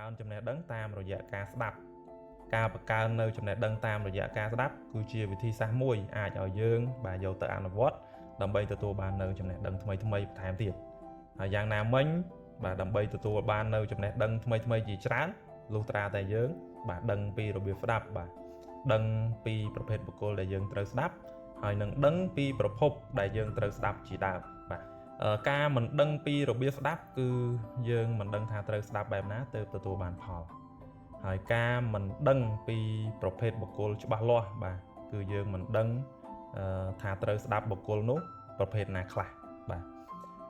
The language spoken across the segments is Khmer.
កើនចំណេះដឹងតាមរយៈការស្ដាប់ការបង្កើននៅចំណេះដឹងតាមរយៈការស្ដាប់គឺជាវិធីសាស្ត្រមួយអាចឲ្យយើងបាទយកទៅអនុវត្តដើម្បីទទួលបាននៅចំណេះដឹងថ្មីៗបន្ថែមទៀតហើយយ៉ាងណាមិញបាទដើម្បីទទួលបាននៅចំណេះដឹងថ្មីៗជាច្រើនលុះត្រាតែយើងបាទដឹងពីរបៀបស្ដាប់បាទដឹងពីប្រភេទបុគ្គលដែលយើងត្រូវស្ដាប់ហើយនឹងដឹងពីប្រភពដែលយើងត្រូវស្ដាប់ជាដើមបាទការមិនដឹងពីរបៀបស្ដាប់គឺយើងមិនដឹងថាត្រូវស្ដាប់បែបណាទើបទទួលបានផលហើយការមិនដឹងពីប្រភេទបុគ្គលច្បាស់លាស់បាទគឺយើងមិនដឹងថាត្រូវស្ដាប់បុគ្គលនោះប្រភេទណាខ្លះបាទ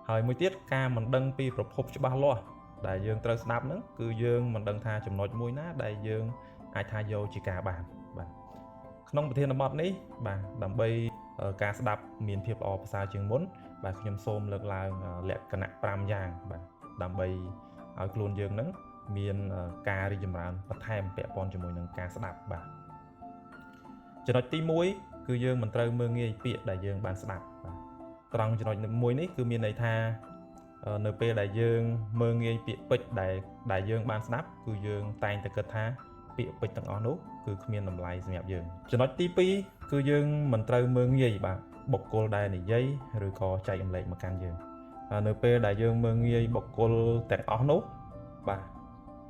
ហើយមួយទៀតការមិនដឹងពីប្រភពច្បាស់លាស់ដែលយើងត្រូវស្ដាប់ហ្នឹងគឺយើងមិនដឹងថាចំណុចមួយណាដែលយើងអាចថាយកជាការបានបាទក្នុងប្រធានបទនេះបាទដើម្បីការស្ដាប់មានភាពល្អប្រសើរជាងមុនបាទខ្ញុំសូមលើកឡើងលក្ខណៈ5យ៉ាងបាទដើម្បីឲ្យខ្លួនយើងនឹងមានការរីកចម្រើនបន្ថែមពាក់ព័ន្ធជាមួយនឹងការស្ដាប់បាទចំណុចទី1គឺយើងមិនត្រូវមើលងាយពាក្យដែលយើងបានស្ដាប់បាទត្រង់ចំណុចមួយនេះគឺមានន័យថានៅពេលដែលយើងមើលងាយពាក្យពេចន៍ដែលយើងបានស្ដាប់គឺយើងតែងតែគិតថាពាក្យពេចន៍ទាំងអស់នោះគឺគ្មានតម្លៃសម្រាប់យើងចំណុចទី2គឺយើងមិនត្រូវមើលងាយបាទបុគ្គលដែលនិយាយឬក៏ចែករំលែកមកកាន់យើងនៅពេលដែលយើងមើលងាយបុគ្គលទាំងអស់នោះបាទ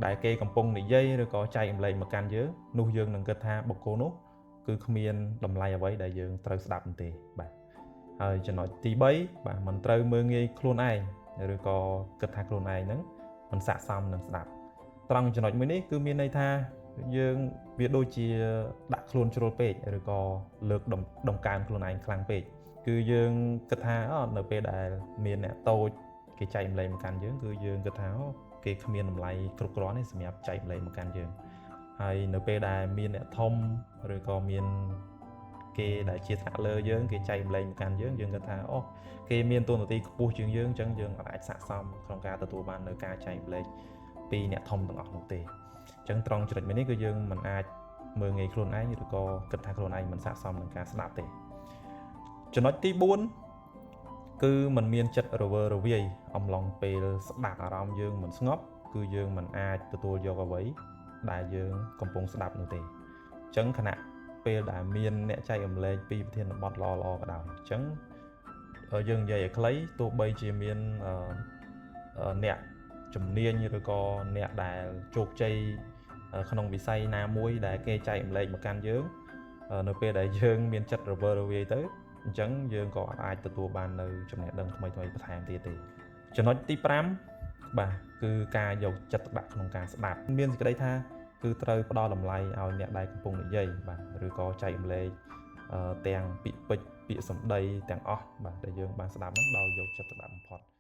ដែលគេកំពុងនិយាយឬក៏ចែករំលែកមកកាន់យើងនោះយើងនឹងគិតថាបុគ្គលនោះគឺគ្មានតម្លៃអ្វីដែលយើងត្រូវស្ដាប់ទេបាទហើយចំណុចទី3បាទមិនត្រូវមើលងាយខ្លួនឯងឬក៏គិតថាខ្លួនឯងហ្នឹងមិនស័ក្តិសមនឹងស្ដាប់ត្រង់ចំណុចមួយនេះគឺមានន័យថាយើងវាដូចជាដាក់ខ្លួនជ្រុលពេកឬក៏លើកដង្កើងខ្លួនឯងខ្លាំងពេកគឺយើងគិតថានៅពេលដែលមានអ្នកតូចគេចែករំលែកមកកាន់យើងគឺយើងគិតថាគេគ្មានតម្លៃគ្រប់គ្រាន់ទេសម្រាប់ចែករំលែកមកកាន់យើងហើយនៅពេលដែលមានអ្នកធំឬក៏មានគេដែលជាថ្នាក់លើយើងគេចែករំលែកមកកាន់យើងយើងគិតថាគេមានតួនាទីខ្ពស់ជាងយើងអញ្ចឹងយើងអាចស័ក្តិសមក្នុងការទទួលបាននៅការចែករំលែកពីអ្នកធំទាំងអស់នោះទេអញ្ចឹងត្រង់ចំណុចមួយនេះគឺយើងមិនអាចមើលងាយខ្លួនឯងឬក៏គិតថាខ្លួនឯងមិនស័ក្តិសមនឹងការស្ដាប់ទេចំណុចទី4គឺมันមានចិត្តរវើរវាយអំឡុងពេលស្ដាប់អារម្មណ៍យើងមិនស្ងប់គឺយើងមិនអាចទទួលយកអ្វីដែលយើងកំពុងស្ដាប់នោះទេអញ្ចឹងខណៈពេលដែលមានអ្នកចែករំលែកពីប្រធានបទល្អៗក៏ដោយអញ្ចឹងយើងនិយាយឲ្យខ្លីទោះបីជាមានអ្នកជំនាញឬក៏អ្នកដែលជោគជ័យក្នុងវិស័យណាមួយដែលគេចែករំលែកមកកាន់យើងនៅពេលដែលយើងមានចិត្តរវើរវាយទៅអញ្ចឹងយើងក៏អាចទទួលបាននៅចំណេះដឹងថ្មីៗបន្ថែមទៀតទេចំណុចទី5បាទគឺការយកចិត្តទុកដាក់ក្នុងការស្ដាប់មានសេចក្តីថាគឺត្រូវផ្ដល់តម្លៃឲ្យអ្នកដែលកំពុងនិយាយបាទឬក៏ចែករំលែកទាំងពាក្យពេចន៍ពាក្យសម្ដីទាំងអស់បាទដែលយើងបានស្ដាប់ហ្នឹងដោយយកចិត្តទុកដាក់បំផុត